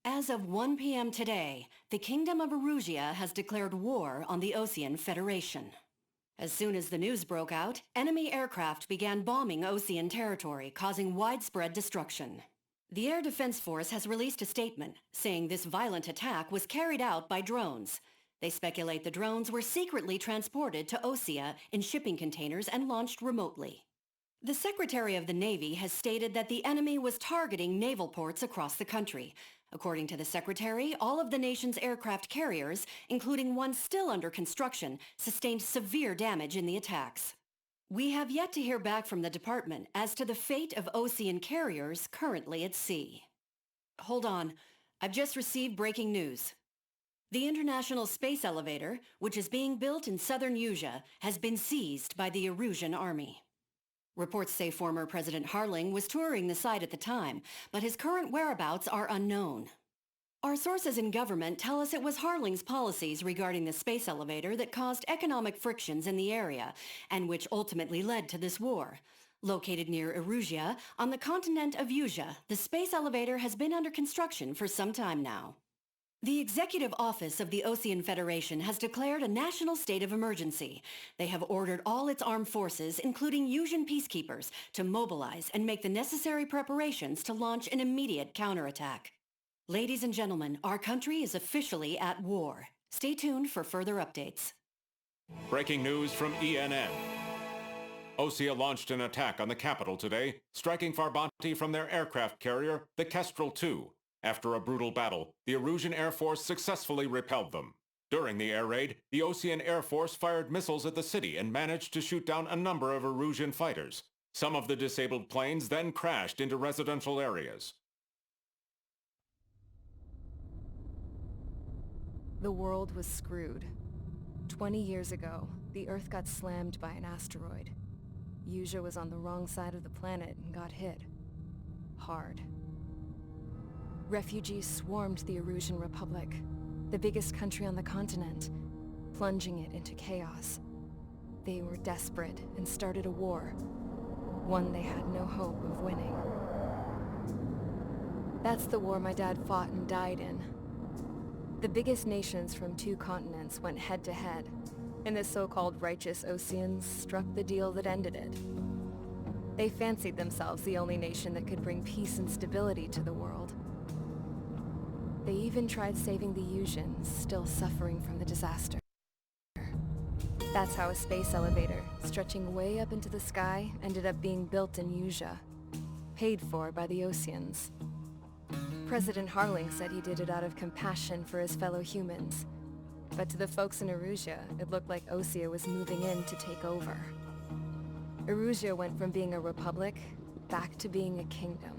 As of 1 p.m. today, the Kingdom of Erusia has declared war on the Ocean Federation. As soon as the news broke out, enemy aircraft began bombing Ocean territory, causing widespread destruction. The Air Defense Force has released a statement saying this violent attack was carried out by drones. They speculate the drones were secretly transported to Osea in shipping containers and launched remotely. The Secretary of the Navy has stated that the enemy was targeting naval ports across the country. According to the Secretary, all of the nation's aircraft carriers, including one still under construction, sustained severe damage in the attacks. We have yet to hear back from the department as to the fate of Ocean carriers currently at sea. Hold on, I've just received breaking news. The International Space Elevator, which is being built in southern Erusia, has been seized by the Erusian army. Reports say former President Harling was touring the site at the time, but his current whereabouts are unknown. Our sources in government tell us it was Harling's policies regarding the space elevator that caused economic frictions in the area, and which ultimately led to this war. Located near Erusia, on the continent of Erusia, the space elevator has been under construction for some time now. The Executive Office of the Ocean Federation has declared a national state of emergency. They have ordered all its armed forces, including Erusian peacekeepers, to mobilize and make the necessary preparations to launch an immediate counterattack. Ladies and gentlemen, our country is officially at war. Stay tuned for further updates. Breaking news from ENN. Osea launched an attack on the capital today, striking Farbanti from their aircraft carrier, the Kestrel II. After a brutal battle, the Erusian Air Force successfully repelled them. During the air raid, the Ocean Air Force fired missiles at the city and managed to shoot down a number of Erusian fighters. Some of the disabled planes then crashed into residential areas. The world was screwed. 20 years ago, the Earth got slammed by an asteroid. Erusia was on the wrong side of the planet and got hit. Hard. Refugees swarmed the Erusian Republic, the biggest country on the continent, plunging it into chaos. They were desperate and started a war, one they had no hope of winning. That's the war my dad fought and died in. The biggest nations from 2 continents went head-to-head, and the so-called righteous Oceans struck the deal that ended it. They fancied themselves the only nation that could bring peace and stability to the world. They even tried saving the Erusians, still suffering from the disaster. That's how a space elevator, stretching way up into the sky, ended up being built in Erusia, paid for by the Oceans. President Harling said he did it out of compassion for his fellow humans, but to the folks in Erusia, it looked like Osea was moving in to take over. Erusia went from being a republic back to being a kingdom.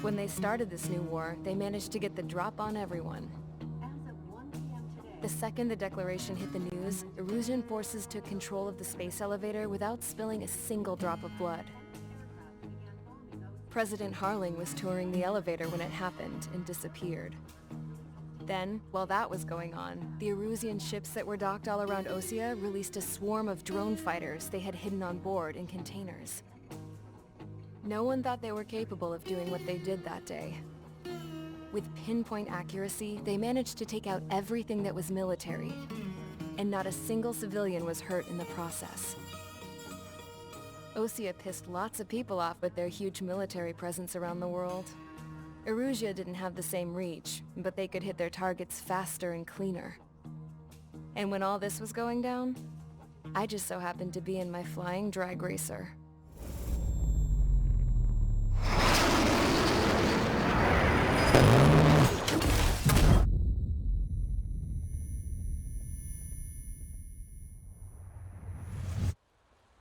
When they started this new war, they managed to get the drop on everyone. The second the declaration hit the news, Erusian forces took control of the space elevator without spilling a single drop of blood. President Harling was touring the elevator when it happened and disappeared. Then, while that was going on, the Erusian ships that were docked all around Osea released a swarm of drone fighters they had hidden on board in containers. No one thought they were capable of doing what they did that day. With pinpoint accuracy, they managed to take out everything that was military, and not a single civilian was hurt in the process. Osea pissed lots of people off with their huge military presence around the world. Erusia didn't have the same reach, but they could hit their targets faster and cleaner. And when all this was going down, I just so happened to be in my flying drag racer.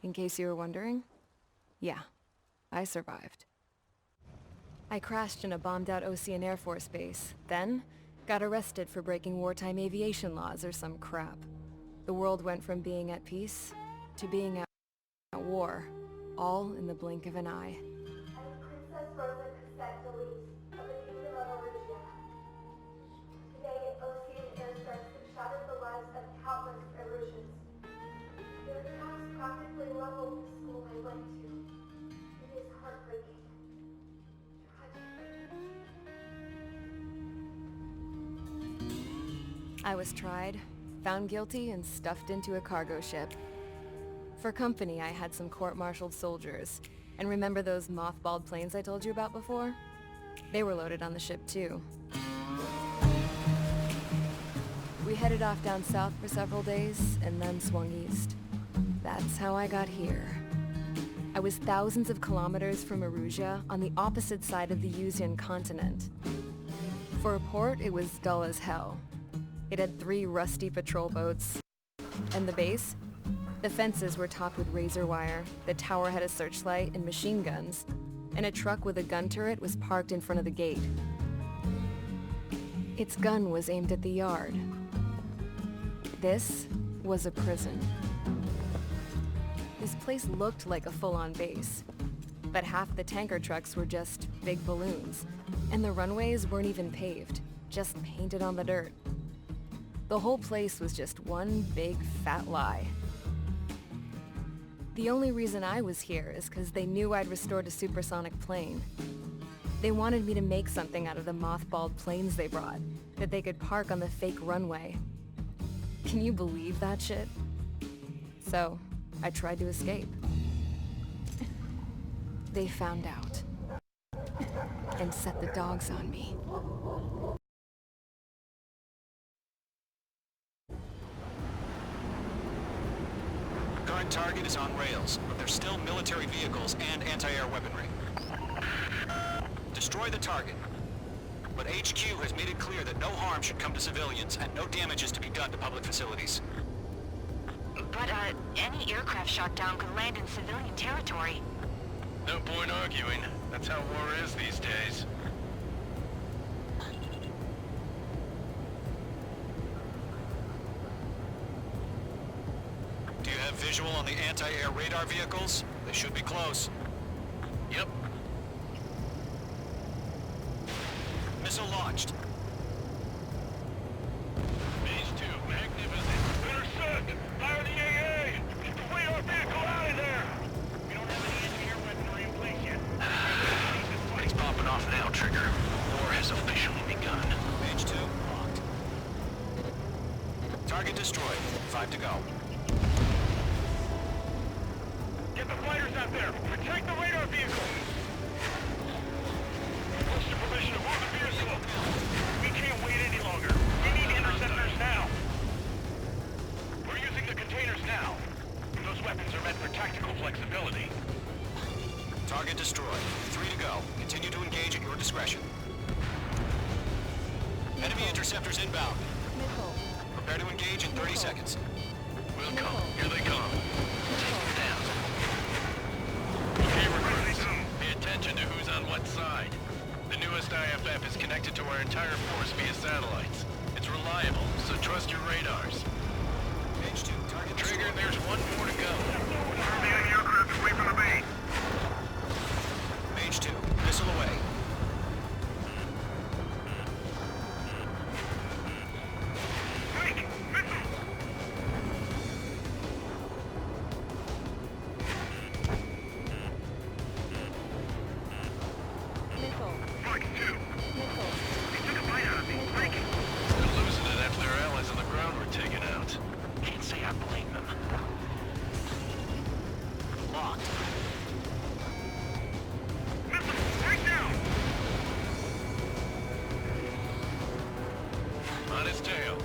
In case you were wondering, yeah, I survived. I crashed in a bombed-out Ocean Air Force base, then got arrested for breaking wartime aviation laws or some crap. The world went from being at peace to being at war, all in the blink of an eye. Princess Rosa Cassette Delise of the Kingdom of Erusia. Today, Ocean airstrikes have shattered the lives of countless Erusians. Their attacks practically leveled the school I went to. It is heartbreaking. Tragic. I was tried, found guilty, and stuffed into a cargo ship. For company, I had some court-martialed soldiers. And remember those mothballed planes I told you about before? They were loaded on the ship too. We headed off down south for several days, and then swung east. That's how I got here. I was thousands of kilometers from Erusia, on the opposite side of the Yuzian continent. For a port, it was dull as hell. It had 3 rusty patrol boats. And the base? The fences were topped with razor wire, the tower had a searchlight and machine guns, and a truck with a gun turret was parked in front of the gate. Its gun was aimed at the yard. This was a prison. This place looked like a full-on base, but half the tanker trucks were just big balloons, and the runways weren't even paved, just painted on the dirt. The whole place was just one big fat lie. The only reason I was here is because they knew I'd restored a supersonic plane. They wanted me to make something out of the mothballed planes they brought, that they could park on the fake runway. Can you believe that shit? So, I tried to escape. They found out. And set the dogs on me. Current target is on rails, but there's still military vehicles and anti-air weaponry. Destroy the target. But HQ has made it clear that no harm should come to civilians and no damage is to be done to public facilities. But, any aircraft shot down could land in civilian territory. No point arguing. That's how war is these days. Do you have visual on the anti-air radar vehicles? They should be close. Yep. Missile launched. Phase 2, magnificent. Understood! Fire the AA! Get the radar vehicle out of there! We don't have any anti-air weaponry in place yet. Things popping off now, Trigger. War has officially begun. Page 2, locked. Target destroyed. 5 to go. Get the fighters out there! Protect the radar vehicle! What's your permission to move the vehicle? We can't wait any longer. We need interceptors now. We're using the containers now. Those weapons are meant for tactical flexibility. Target destroyed. 3 to go. Continue to engage at your discretion. Enemy interceptors inbound. Prepare to engage in 30 seconds. We'll come. Here they come. Take them down. Okay, recruits. Pay attention to who's on what side. The newest IFF is connected to our entire force via satellites. It's reliable, so trust your radars. Page 2, target Trigger, destroyed. there's one more to go. The enemy aircraft away from the base. Page 2, missile away. Mike! Missile! Mike 2! They took a bite out of me. Mike! They're losing it after their allies on the ground were taken out. Can't say I blame them. Locked. Missile! Right now! On his tail.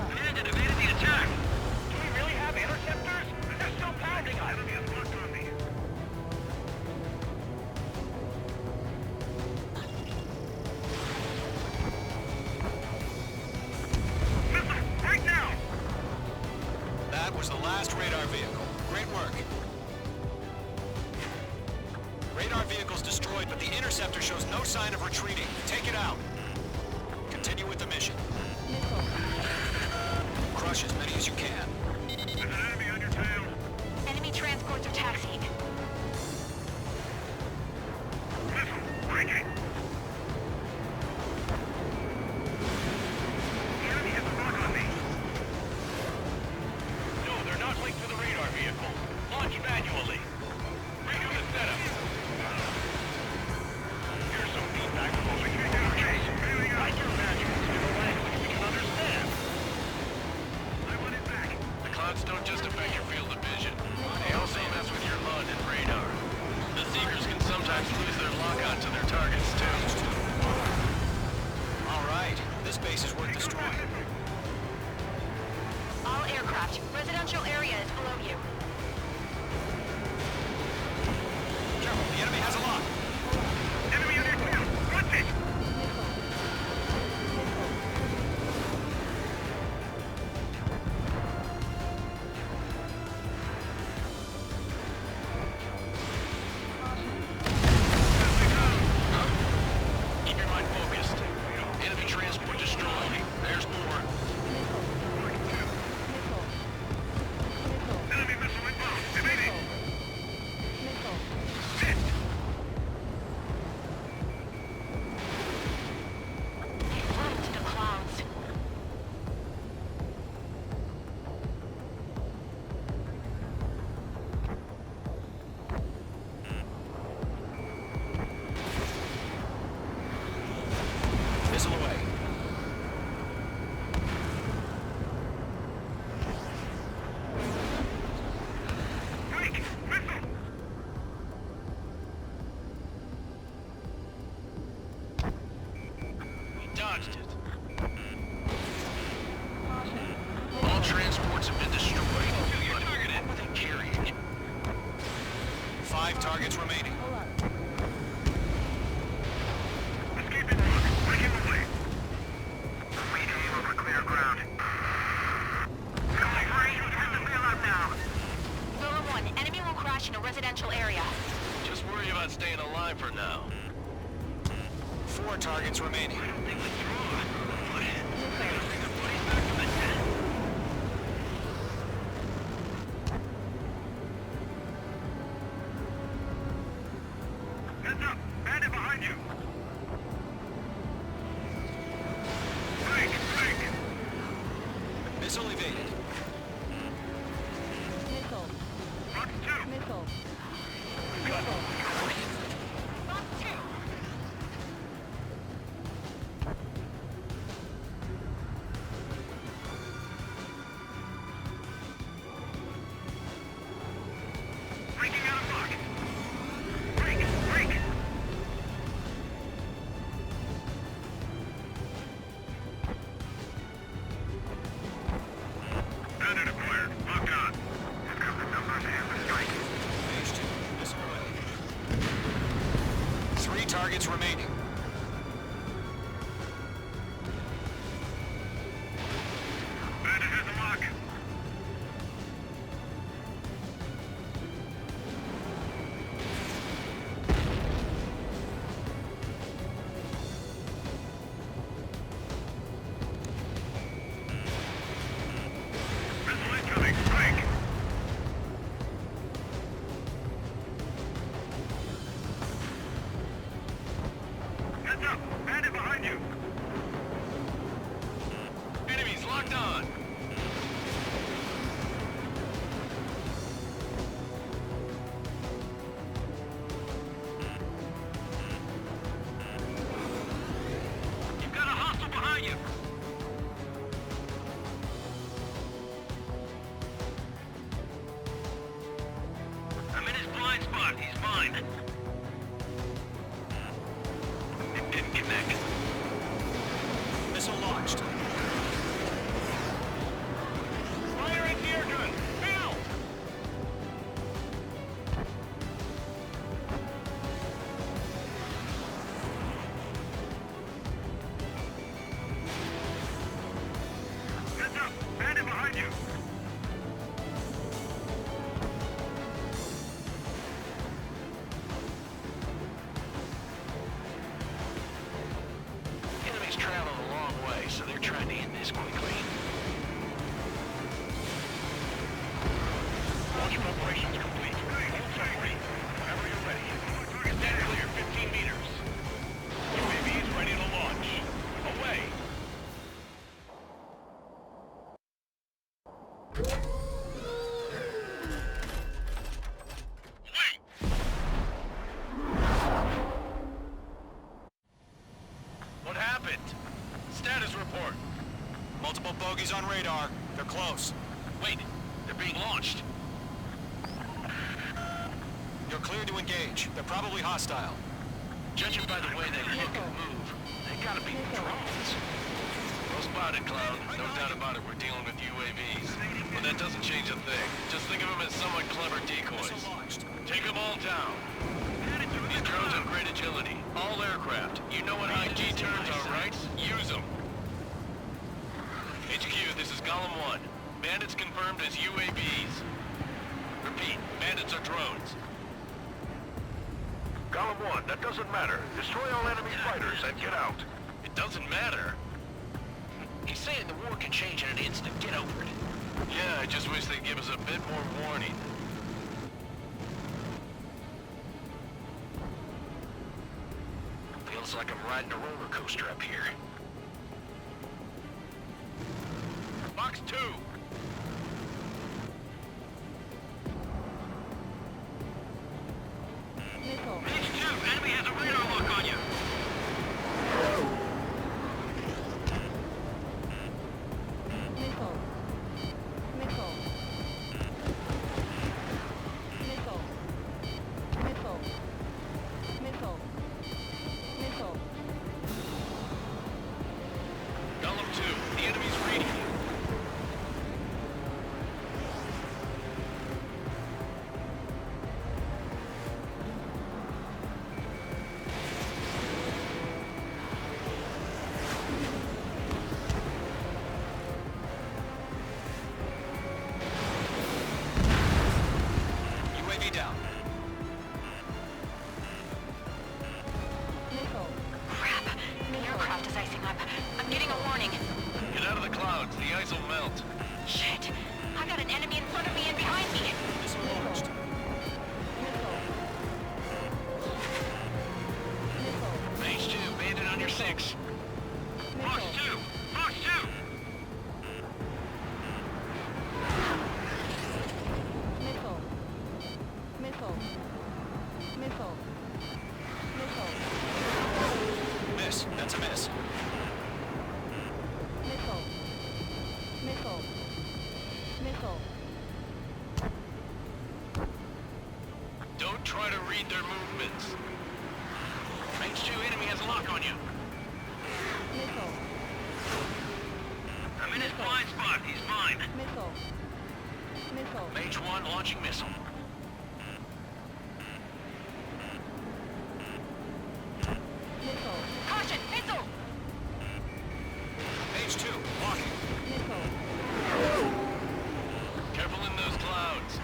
Command had evaded the attack! Do we really have interceptors? They're still pounding us! Enemy has locked on me. Missile! Right now! That was the last radar vehicle. Great work. Radar vehicle's destroyed, but the interceptor shows no sign of retreating. Take it out. Continue with the mission. Crush as many as you can. There's an enemy on your tail. Enemy transports are taxiing. Missile! Breaking! The enemy has a lock on me. No, they're not linked to the radar vehicle. Launch manually. Redo the setup. You're 5 targets remaining. Escaping rock. Breaking away. We aim over clear ground. Operations have to bail out now. Lower 1, enemy will crash in a residential area. Just worry about staying alive for now. 4 targets remaining. Heads up. Bandit behind you. Break. Missile evaded. Missile. Box 2. Missile. Box 2. Breaking out of box. Break. Bandit acquired. Locked on. Let's go the numbers and the strike. Phase 2. Missile away. 3 targets remaining. Bandit has a lock. Missile incoming. Break. Heads up. Bandit behind you. Enemies locked on. You've got a hostile behind you. I'm in his blind spot. He's mine. It didn't connect. Missile launched. Fire anti-air gun. Fail. Heads up. Bandit behind you. Enemies traveled a long way, so they're trying to end this quickly. Launch preparations complete. Whenever you're ready. Stand clear 15 meters. UAV is ready to launch. Away. What happened? Status report. Multiple bogies on radar. They're close. Wait, they're being launched. You're cleared to engage. They're probably hostile. Judging by the way they look and move, they gotta be drones. Well spotted, Clown. No doubt about it, we're dealing with UAVs. But that doesn't change a thing. Just think of them as somewhat clever decoys. Missile launched. Take them all down. These drones have great agility. All aircraft. You know what high G turns are, right? Use them. HQ, this is Golem 1. Bandits confirmed as UAVs. Repeat, bandits are drones. Golem 1, that doesn't matter. Destroy all enemy fighters and get out. It doesn't matter. He's saying the war can change in an instant. Get over it. Yeah, I just wish they'd give us a bit more warning. Feels like I'm riding a roller coaster up here. Box 2! Missile. H2, enemy has a radar lock on you. Missile. Missile. Missile. Missile. Missile. Missile. Golem 2, the enemy's reading you. UAV down. Crap. The aircraft is icing up. I'm getting a warning. Get out of the clouds. The ice will melt. Shit. I got an enemy in front of me and behind me. Missile launched. Phase 2, bandit on your 6. Fox 2! Fox 2! Miss. That's a miss. Don't try to read their movements. Phase 2 enemy has a lock on you. I'm in his blind spot. He's fine. Mage 1 launching missile. Caution! Missile! Page 2, blocking. Careful in those clouds.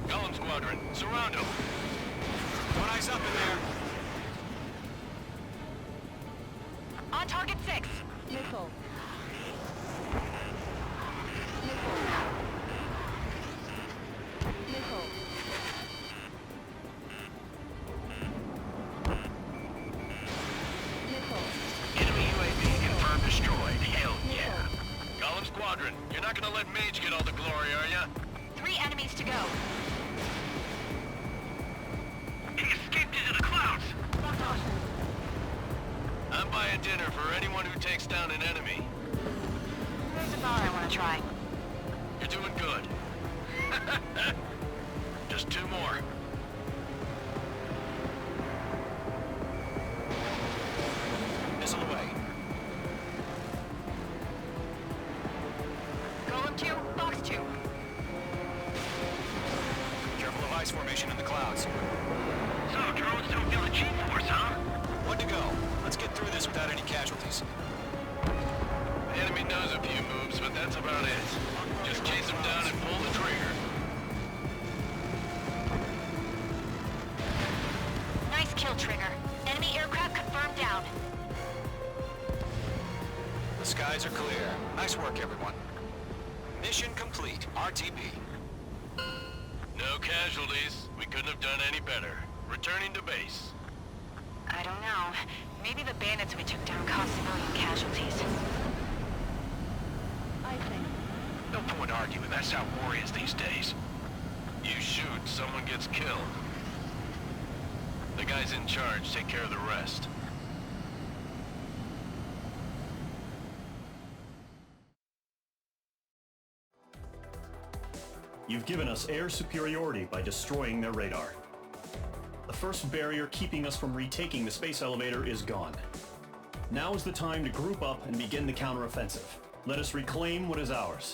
Golem Squadron, surround him. One eyes up in there. On target 6. Enemy UAV confirmed destroyed. Hell yeah. Golem Squadron, you're not gonna let Mage get all the glory, are ya? 3 enemies to go. He escaped into the clouds! I'm buying dinner for anyone who takes down an enemy. There's a bar I want to try. You're doing good. Just 2 more. Missile away. Golem 2, Box 2. Careful of ice formation in the clouds. So, drones don't feel the G-force, huh? One to go. Let's get through this without any casualties. The enemy knows a few moves, but that's about it. Just chase him down and pull the trigger. Nice kill, Trigger. Enemy aircraft confirmed down. The skies are clear. Nice work, everyone. Mission complete. RTB. No casualties. We couldn't have done any better. Returning to base. I don't know. Maybe the bandits we took down caused civilian casualties. No point arguing. That's how war is these days. You shoot, someone gets killed. The guys in charge take care of the rest. You've given us air superiority by destroying their radar. The first barrier keeping us from retaking the space elevator is gone. Now is the time to group up and begin the counteroffensive. Let us reclaim what is ours.